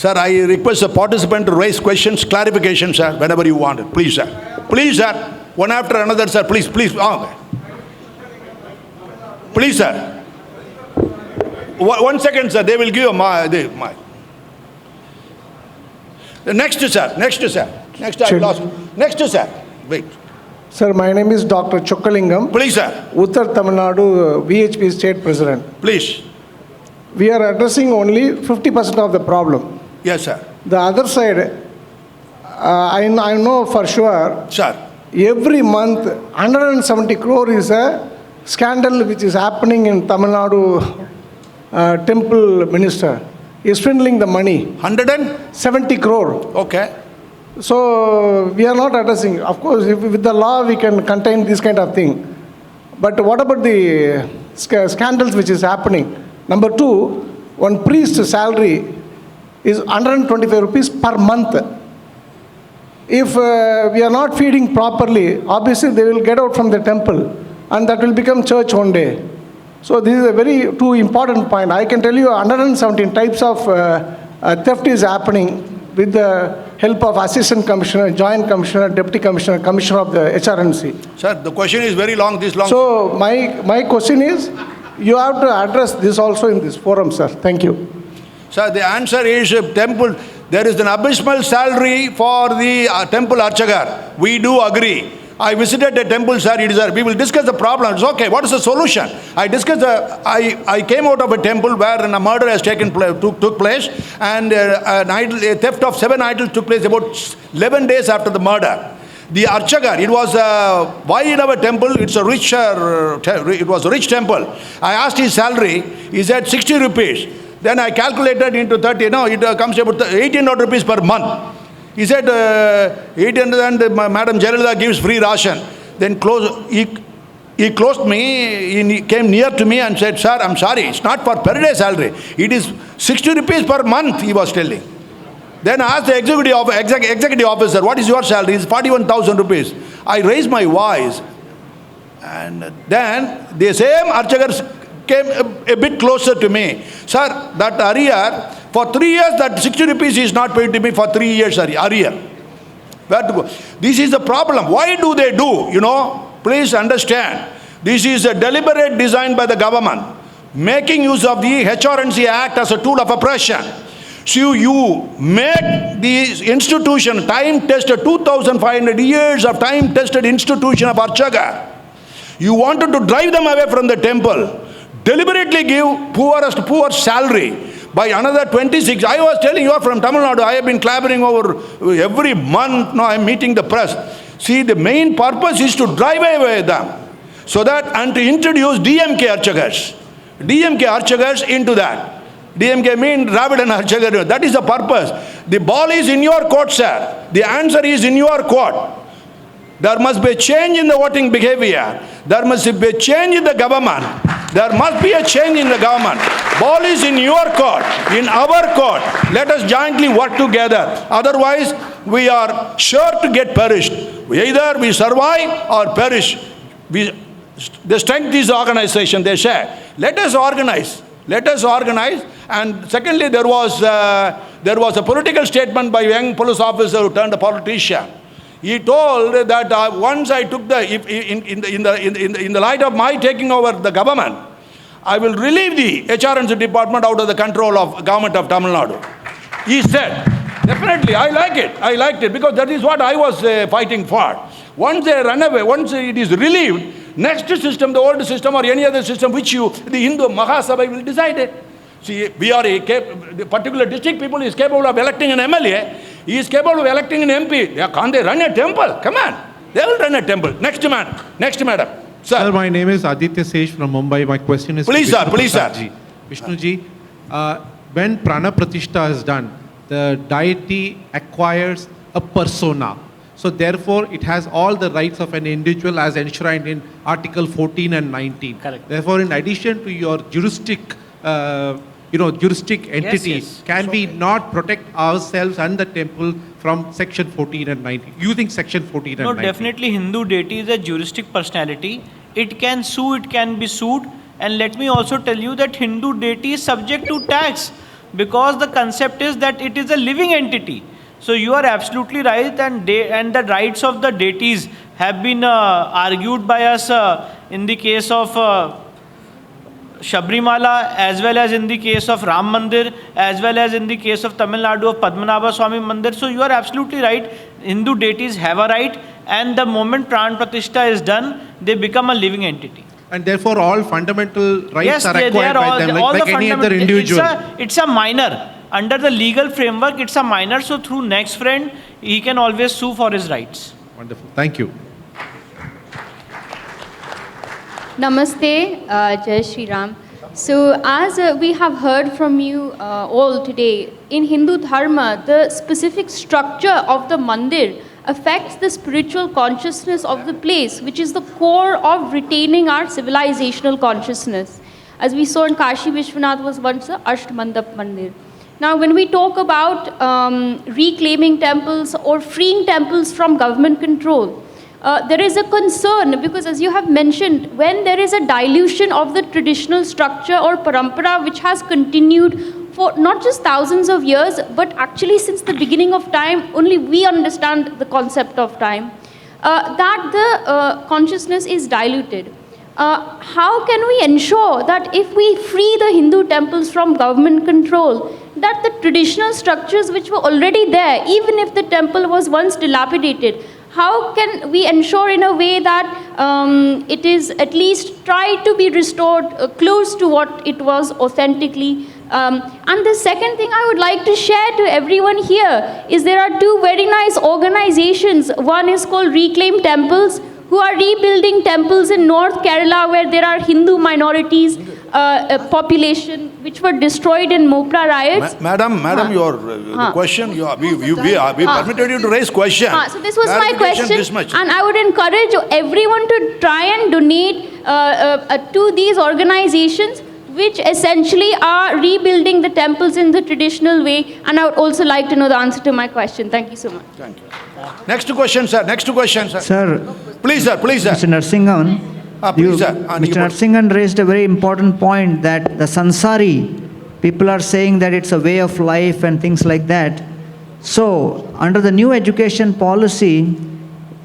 Sir, I request the participant to raise questions, clarification, sir, whenever you want it. Please, sir. Please, sir. One after another, sir. Please, please. Oh. Please, sir. 1 second, sir. They will give you my. Next, sir. Next, sir. Next, I lost. Next, sir. Wait. Sir, my name is Dr. Chokkalingam. Please, sir. Uttar Tamil Nadu WHP State President. Please. We are addressing only 50% of the problem. Yes, sir. The other side, I know for sure, Sir. every month 170 crore is a scandal which is happening in Tamil Nadu temple minister. He is swindling the money. 170 crore. Okay. So we are not addressing. Of course, with the law we can contain this kind of thing. But what about the scandals which is happening? Number two, one priest's salary is 125 rupees per month. If we are not feeding properly, obviously they will get out from the temple and that will become church one day. So this is a very two important point. I can tell you 117 types of theft is happening with the help of Assistant Commissioner, Joint Commissioner, Deputy Commissioner, Commissioner of the HRMC. Sir, the question is very long, this long. So my question is, you have to address this also in this forum, sir. Thank you. Sir, the answer is temple. There is an abysmal salary for the temple archagar. We do agree. I visited the temple, sir. We will discuss the problem. It's okay. What is the solution? I came out of a temple where a murder has took place, and a theft of 7 idols took place about 11 days after the murder. The archagar, it was why in our temple? It was a rich temple. I asked his salary. He said 60 rupees. Then I calculated into 30. No, it comes about 1,800 rupees per month. He said 800 and Madam Jayalalalitha gives free ration. Then he closed me. He came near to me and said, "Sir, I'm sorry. It's not for per day salary. It is 60 rupees per month." He was telling. Then I asked the executive officer, "What is your salary?" It's 41,000 rupees. I raised my voice, and then the same archagars came a bit closer to me. "Sir, that arrear, for 3 years, that 60 rupees is not paid to me for 3 years arrear. Where to go?" This is the problem. Why do they do? Please understand. This is a deliberate design by the government, making use of the HRNC Act as a tool of oppression. So you make the institution, time-tested, 2,500 years of time-tested institution of Archaga. You wanted to drive them away from the temple. Deliberately give poor salary by another 26. I was telling you, from Tamil Nadu, I have been clamoring over every month. Now I am meeting the press. See, the main purpose is to drive away them. So that, and to introduce DMK Archagars into that. DMK means Dravid and Archagar. That is the purpose. The ball is in your court, sir. The answer is in your court. There must be a change in the voting behavior. There must be a change in the government. There must be a change in the government. Ball is in your court, in our court. Let us jointly work together. Otherwise, we are sure to get perished. Either we survive or perish. The strength is organization, they say. Let us organize. Let us organize. And secondly, there was a political statement by a young police officer who turned a politician. He told that once I took in the light of my taking over the government, I will relieve the HRNC department out of the control of government of Tamil Nadu. He said, definitely, I like it. I liked it because that is what I was fighting for. Once they run away, once it is relieved, next system, the old system or any other system which the Hindu Mahasabha will decide it. See, we are the particular district people is capable of electing an MLA. He is capable of electing an MP. Can't they run a temple? Come on. They will run a temple. Next man. Next madam. Sir, my name is Aditya Sesh from Mumbai. My question is... Please, sir. Please, sir. Vishnuji, when Prana Pratishtha is done, the deity acquires a persona. So therefore, it has all the rights of an individual as enshrined in Article 14 and 19. Correct. Therefore, in addition to your juristic entity, can we not protect ourselves and the temple from Section 14 and 19, using Section 14 and 19? No, definitely Hindu deity is a juristic personality. It can sue, it can be sued. And let me also tell you that Hindu deity is subject to tax. because the concept is that it is a living entity. So you are absolutely right, and the rights of the deities have been argued by us in the case of Shabrimala, as well as in the case of Ram Mandir, as well as in the case of Tamil Nadu of Padmanabha Swami Mandir. So you are absolutely right. Hindu deities have a right, and the moment Pran Pratishtha is done, they become a living entity. And therefore, all fundamental rights Yes, are they acquired are by all, them, all like the any other fundamental. individual. It's a minor. Under the legal framework, it's a minor. So through next friend, he can always sue for his rights. Wonderful. Thank you. Namaste, Jai Shri Ram. So, as we have heard from you all today, in Hindu Dharma, the specific structure of the mandir affects the spiritual consciousness of the place, which is the core of retaining our civilizational consciousness. As we saw in Kashi Vishwanath was once a Ashtmandap Mandir. Now, when we talk about reclaiming temples or freeing temples from government control, there is a concern because, as you have mentioned, when there is a dilution of the traditional structure or parampara which has continued for not just thousands of years, but actually since the beginning of time, only we understand the concept of time, that the consciousness is diluted. How can we ensure that if we free the Hindu temples from government control, that the traditional structures which were already there, even if the temple was once dilapidated, how can we ensure in a way that it is at least tried to be restored close to what it was authentically? And the second thing I would like to share to everyone here is there are two very nice organizations. One is called Reclaim Temples, who are rebuilding temples in North Kerala where there are Hindu minorities population which were destroyed in Mopra riots. Madam, your the question, we permitted you to raise question. So this was my Clarification question, this much. and I would encourage everyone to try and donate to these organizations which essentially are rebuilding the temples in the traditional way, and I would also like to know the answer to my question. Thank you so much. Thank you. Next question, sir. Next question, sir. Sir, Please, sir. Please, sir. Mr. Narsinghan, Please, sir. Mr. Narsinghan raised a very important point that the Sansari, people are saying that it's a way of life and things like that. So, under the new education policy,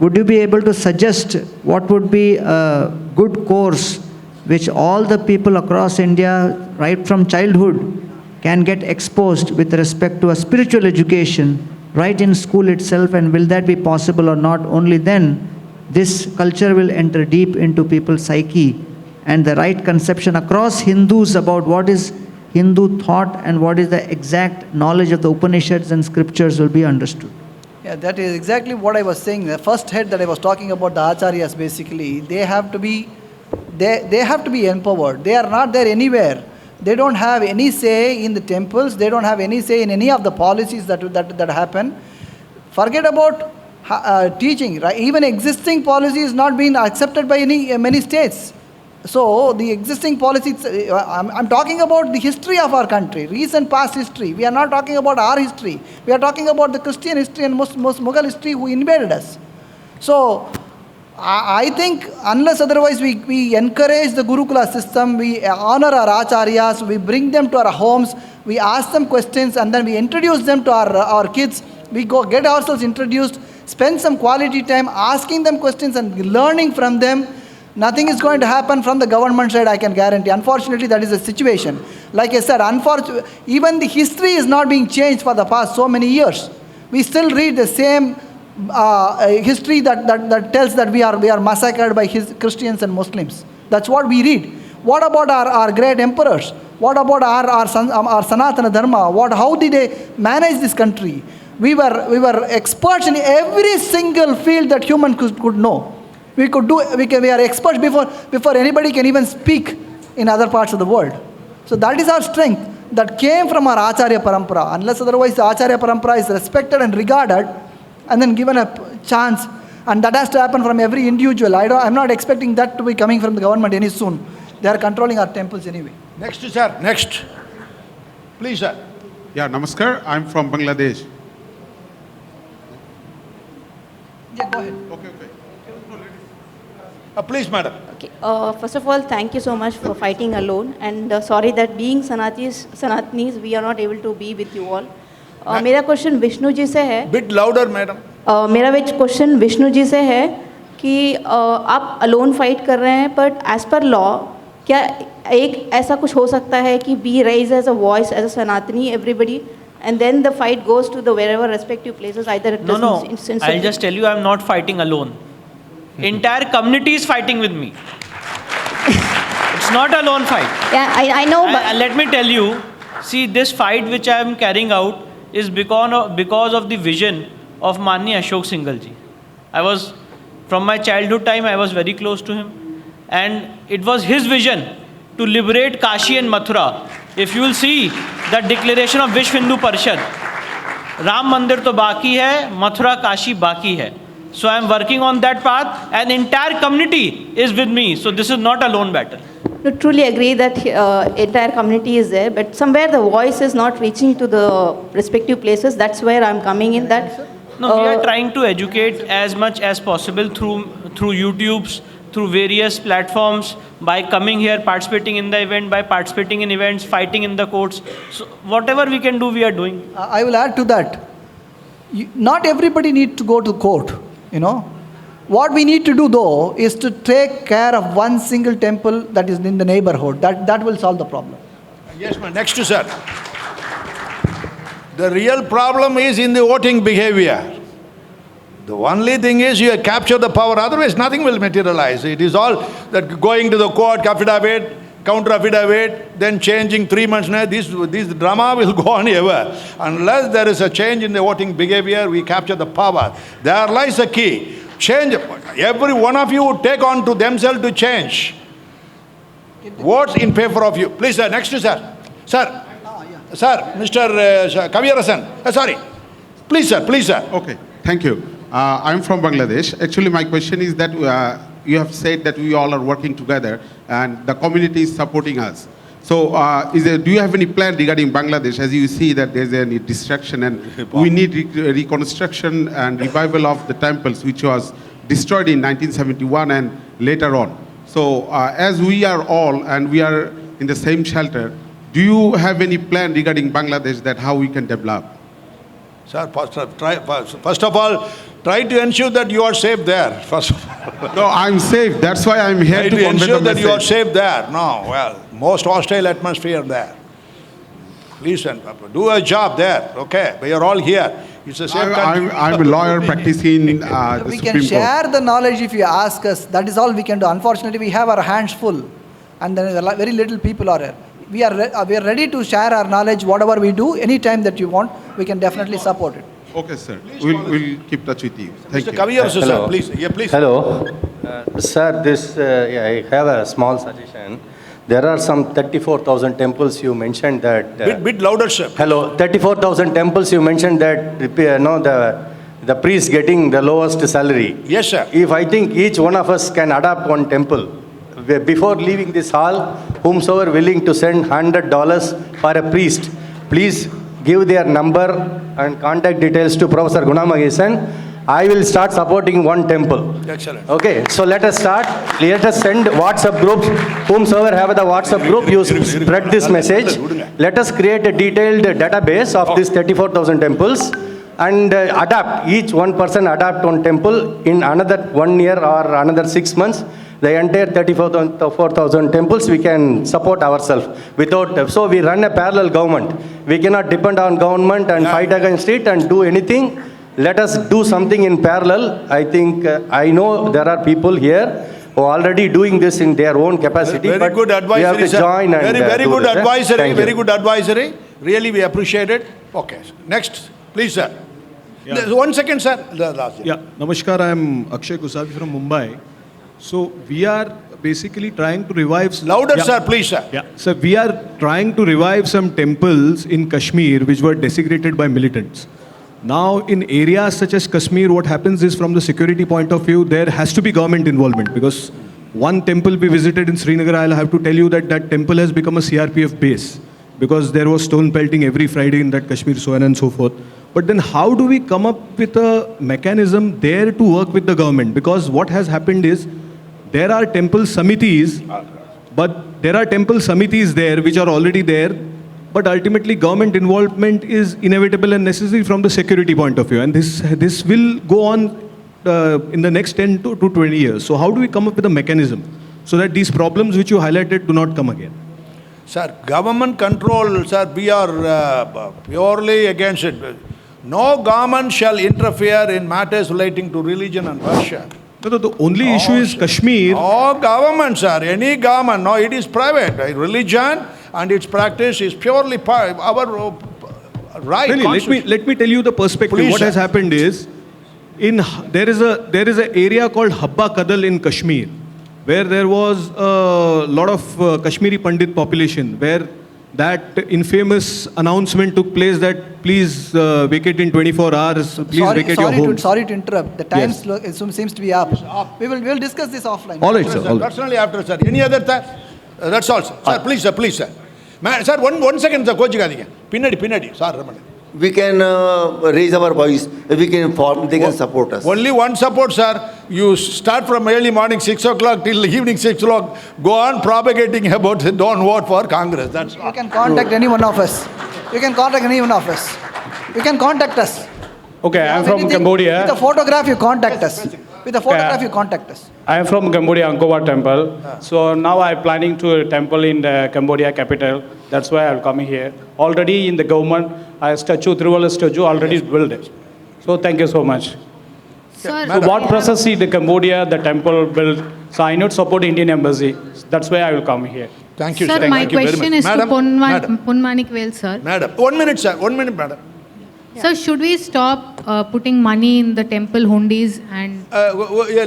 would you be able to suggest what would be a good course which all the people across India, right from childhood, can get exposed with respect to a spiritual education right in school itself, and will that be possible or not? Only then this culture will enter deep into people's psyche, and the right conception across Hindus about what is Hindu thought and what is the exact knowledge of the Upanishads and scriptures will be understood. Yeah, that is exactly what I was saying. The first head that I was talking about, the acharyas, basically, they have to be empowered. They are not there anywhere. They don't have any say in the temples. They don't have any say in any of the policies that happen. Forget about teaching. Right? Even existing policy is not being accepted by many states. So the existing policies, I'm talking about the history of our country, recent past history. We are not talking about our history. We are talking about the Christian history and Mughal history who invaded us. So I think unless otherwise we encourage the Gurukula system, we honor our acharyas, we bring them to our homes, we ask them questions, and then we introduce them to our kids. We go get ourselves introduced, spend some quality time asking them questions and learning from them. Nothing is going to happen from the government side, I can guarantee. Unfortunately, that is the situation. Like I said, even the history is not being changed for the past so many years. We still read the same history that tells that we are massacred by Christians and Muslims. That's what we read. What about our great emperors? What about our Sanatana Dharma? How did they manage this country? We were experts in every single field that human could know. We are experts before anybody can even speak in other parts of the world. So that is our strength that came from our Acharya Parampara. Unless otherwise the Acharya Parampara is respected and regarded and then given a chance, and that has to happen from every individual. I'm not expecting that to be coming from the government any soon. They are controlling our temples anyway. Next, sir. Next. Please, sir. Yeah, namaskar. I'm from Bangladesh. Yeah, go ahead. Okay. Please, madam. Okay. First of all, thank you so much for fighting alone, and sorry that being Sanatanis, we are not able to be with you all. मेरा question Vishnu ji से है. Bit louder, madam. मेरा question Vishnu ji से है कि आप alone fight कर रहे हैं, बट एज पर लॉ क्या एक ऐसा कुछ हो सकता है कि be rise as a voice as a Sanatani everybody and then the fight goes to the wherever respective places, either it No, I'll just tell you, I'm not fighting alone. Entire community is fighting with me. It's not a lone fight. Yeah, I know, but Let me tell you, see, this fight which I am carrying out is because of the vision of Mani Ashok Singhal ji. From my childhood time, I was very close to him. And it was his vision to liberate Kashi and Mathura. If you will see the declaration of Vishwa Hindu Parishad, Ram Mandir to baki hai, Mathura Kashi baki hai. So I am working on that path, and entire community is with me. So this is not a lone battle. I truly agree that entire community is there, but somewhere the voice is not reaching to the respective places. That's where I'm coming in. No, we are trying to educate as much as possible through YouTubes, through various platforms, by coming here, participating in the event, by participating in events, fighting in the courts. So whatever we can do, we are doing. I will add to that. Not everybody needs to go to court, you know. What we need to do though is to take care of one single temple that is in the neighborhood. That will solve the problem. Yes, ma'am. Next, sir. The real problem is in the voting behavior. The only thing is you capture the power, otherwise nothing will materialize. It is all that going to the court, affidavit, counter affidavit, then changing 3 months. This drama will go on ever. Unless there is a change in the voting behavior, we capture the power. There lies the key. Change. Every one of you would take on to themselves to change. Votes in favor of you. Please, sir. Next, sir. Sir. Sir, Mr. Kaviyarasan. Sorry. Please, sir. Please, sir. Okay, thank you. I'm from Bangladesh. Actually, my question is that you have said that we all are working together and the community is supporting us. So, do you have any plan regarding Bangladesh? As you see that there's any distraction and we need reconstruction and revival of the temples which was destroyed in 1971 and later on. So, as we are all and we are in the same shelter, do you have any plan regarding Bangladesh that how we can develop? Sir, first of all, try to ensure that you are safe there. First of all. No, I'm safe. That's why I'm here Try to to convey ensure the that you are message. safe there. No, well, most hostile atmosphere there. Listen, do a job there, okay? We are all here. It's a safe country. I'm a lawyer practicing the We Supreme can share Court. the knowledge if you ask us. That is all we can do. Unfortunately, we have our hands full, and then very little people are here. We are ready to share our knowledge, whatever we do, anytime that you want, we can definitely support it. Okay, sir. We'll keep touch with you. Thank Mr. you. Kaviyar, sir, Hello. please. Yeah, please. Hello. Sir, I have a small suggestion. There are some 34,000 temples you mentioned that... Bit louder, sir. Hello. 34,000 temples you mentioned that the priest getting the lowest salary. Yes, sir. If I think each one of us can adopt one temple, before leaving this hall, whomsoever willing to send $100 for a priest, please give their number and contact details to Professor Gunamagesan. I will start supporting one temple. Excellent. Okay, so let us start. Let us send WhatsApp groups. Whomsoever have the WhatsApp group, you spread this message. Let us create a detailed database of these 34,000 temples and adapt. Each one person adapt one temple in another 1 year or another 6 months. The entire 34,000 temples we can support ourselves without. So we run a parallel government. We cannot depend on government and fight against it and do anything. Let us do something in parallel. I think I know there are people here who are already doing this in their own capacity. Very but good advisory, we have to sir. join and very do good this, advisory. Thank Very you. good advisory. Really, we appreciate it. Okay. Next, please, sir. Yeah. 1 second, sir. The last. Yeah, Namaskar, I am Akshay Kusabi from Mumbai. So we are basically trying to revive... Louder, sir, please, sir. Yeah, so we are trying to revive some temples in Kashmir which were desecrated by militants. Now in areas such as Kashmir, what happens is from the security point of view, there has to be government involvement because one temple we visited in Srinagar, I'll have to tell you that that temple has become a CRPF base because there was stone pelting every Friday in that Kashmir, so on and so forth. But then how do we come up with a mechanism there to work with the government? Because what has happened is there are temple samitis, but there are temple samitis there which are already there, but ultimately government involvement is inevitable and necessary from the security point of view, and this will go on in the next 10 to 20 years. So how do we come up with a mechanism so that these problems which you highlighted do not come again? Sir, government control, sir, we are purely against it. No government shall interfere in matters relating to religion and worship. No, the only issue is Kashmir. No government, sir, any government, no, it is private. Religion and its practice is purely our right. Really, let me tell you the perspective. Please, what sir. has happened is, there is an area called Habba Kadal in Kashmir, where there was a lot of Kashmiri Pandit population, where that infamous announcement took place that please vacate in 24 hours, please vacate your homes. Sorry to interrupt. The time Yes. seems to be up. We will discuss this offline. All right, sir. All right. Personally after, sir. Any other time? That's all, sir. Sir, please, sir, please, sir. Sir, one second, sir. Pinadi, sir. We can raise our voice. We can inform. They can support us. Only one support, sir. You start from early morning 6 o'clock till evening 6 o'clock. Go on propagating about don't vote for Congress. That's all. You can contact any one of us. You can contact any one of us. You can contact us. Okay, I am from Cambodia. With a photograph, you contact us. With a photograph, you contact us. I am from Cambodia, Angkor Wat Temple. So now I am planning to a temple in the Cambodia capital. That's why I am coming here. Already in the government, a statue, Trivela statue already built. So thank you so much. Sir, So what process is the Cambodia, the temple built? So I need support Indian embassy. That's why I will come here. Thank you, Sir, sir. my Thank you very question much. is Madam, to madam, Punmanik Vel, sir. madam. 1 minute, sir. 1 minute, madam. Sir, should we stop putting money in the temple hundis and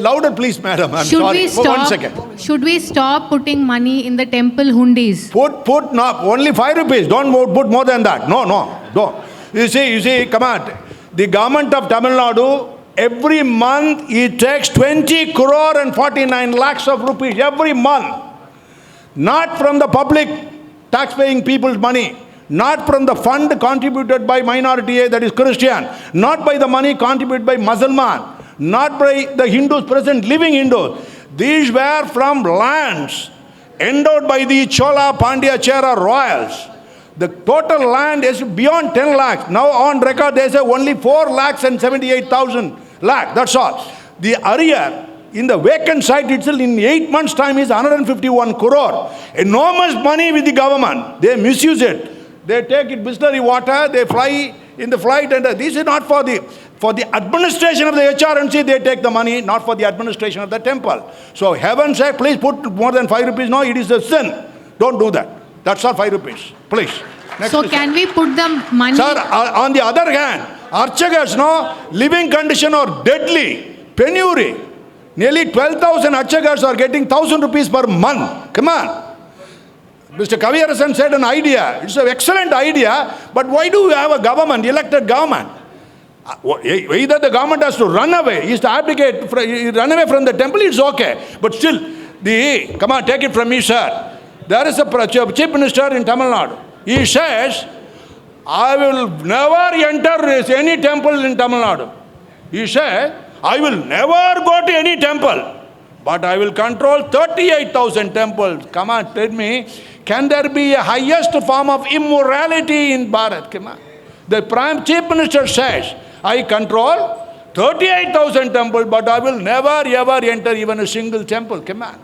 Louder, please, madam. I'm should sorry. we stop? 1 second. Should we stop putting money in the temple hundis? Put no, only 5 rupees. Don't put more than that. No, don't. You see, come on. The government of Tamil Nadu, every month it takes 20 crore and 49 lakhs of rupees every month. Not from the public tax-paying people's money. Not from the fund contributed by minority, that is Christian. Not by the money contributed by Muslim. Not by the Hindus present, living Hindus. These were from lands endowed by the Chola Pandya Chera royals. The total land is beyond 10 lakhs. Now on record they say only 4 lakhs and 78,000 lakh. That's all. The arrear in the vacant site itself in 8 months' time is 151 crore. Enormous money with the government. They misuse it. They take it Bisleri water, they fly in the flight, and this is not for the administration of the HRNC, they take the money, not for the administration of the temple. So heaven sake, please put more than 5 rupees. No, it is a sin. Don't do that. That's all 5 rupees. Please. Next So is- can we put the money? Sir, on the other hand, Archagas, no, living condition are deadly, penury. Nearly 12,000 Archagas are getting 1,000 rupees per month. Come on. Mr. Kaviyarasan said an idea. It's an excellent idea, but why do we have a government, elected government? Either the government has to run away, he has to abdicate, run away from the temple, it's okay. But still, come on, take it from me, sir. There is a chief minister in Tamil Nadu. He says, I will never enter any temple in Tamil Nadu. He said, I will never go to any temple, but I will control 38,000 temples. Come on, tell me, can there be a highest form of immorality in Bharat? Come on. The Prime Chief Minister says, I control 38,000 temples, but I will never ever enter even a single temple. Come on.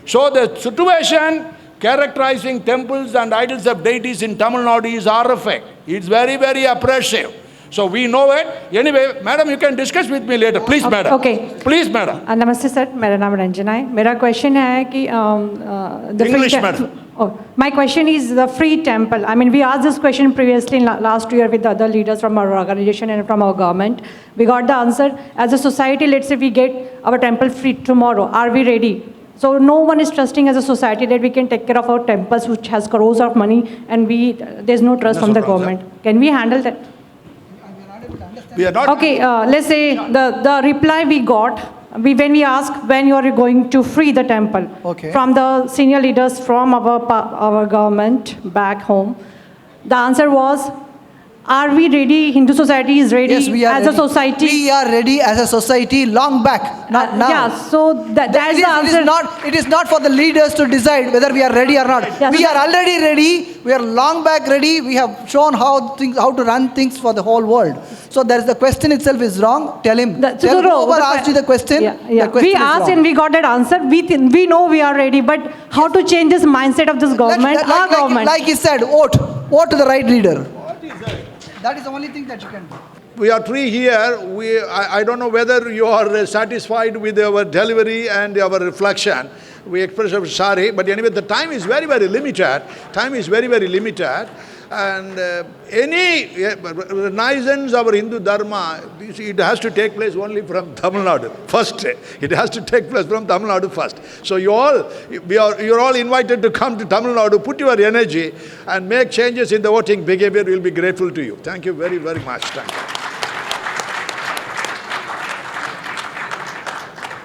So the situation characterizing temples and idols of deities in Tamil Nadu is horrific. It's very, very oppressive. So we know it. Anyway, madam, you can discuss with me later. Please, madam. Okay. Please, madam. नमस्ते sir, मेरा नाम रंजना है. मेरा question है कि English, madam. My question is the free temple. I mean, we asked this question previously last year with the other leaders from our organization and from our government. We got the answer. As a society, let's say we get our temple free tomorrow. Are we ready? So no one is trusting as a society that we can take care of our temples, which has crores of money, and there's no trust from the government. Can we handle that? We are not. Okay, let's say the reply we got, when we asked when you are going to free the temple, Okay. from the senior leaders from our government back home, the answer was, Are we ready? Hindu society is ready Yes, we are as ready. a society? We are ready as a society long back, not now. Yeah, so that's the answer. It is not for the leaders to decide whether we are ready or not. Yeah, We so are already ready. We are long back ready. We have shown how to run things for the whole world. So there's the question itself is wrong. Tell him. Tell whoever asked you the question. The question We is asked wrong. and we got that answer. We know we are ready, but how to change this mindset of this government, our government? Like he said, vote to the right leader. That is the only thing that you can do. We are three here. I don't know whether you are satisfied with our delivery and our reflection. We express our sorry, but anyway, the time is very, very limited. Time is very, very limited. And any renaissance of our Hindu Dharma, it has to take place only from Tamil Nadu first. It has to take place from Tamil Nadu first. So you're all invited to come to Tamil Nadu, put your energy and make changes in the voting behavior. We'll be grateful to you. Thank you very, very much. Thank you.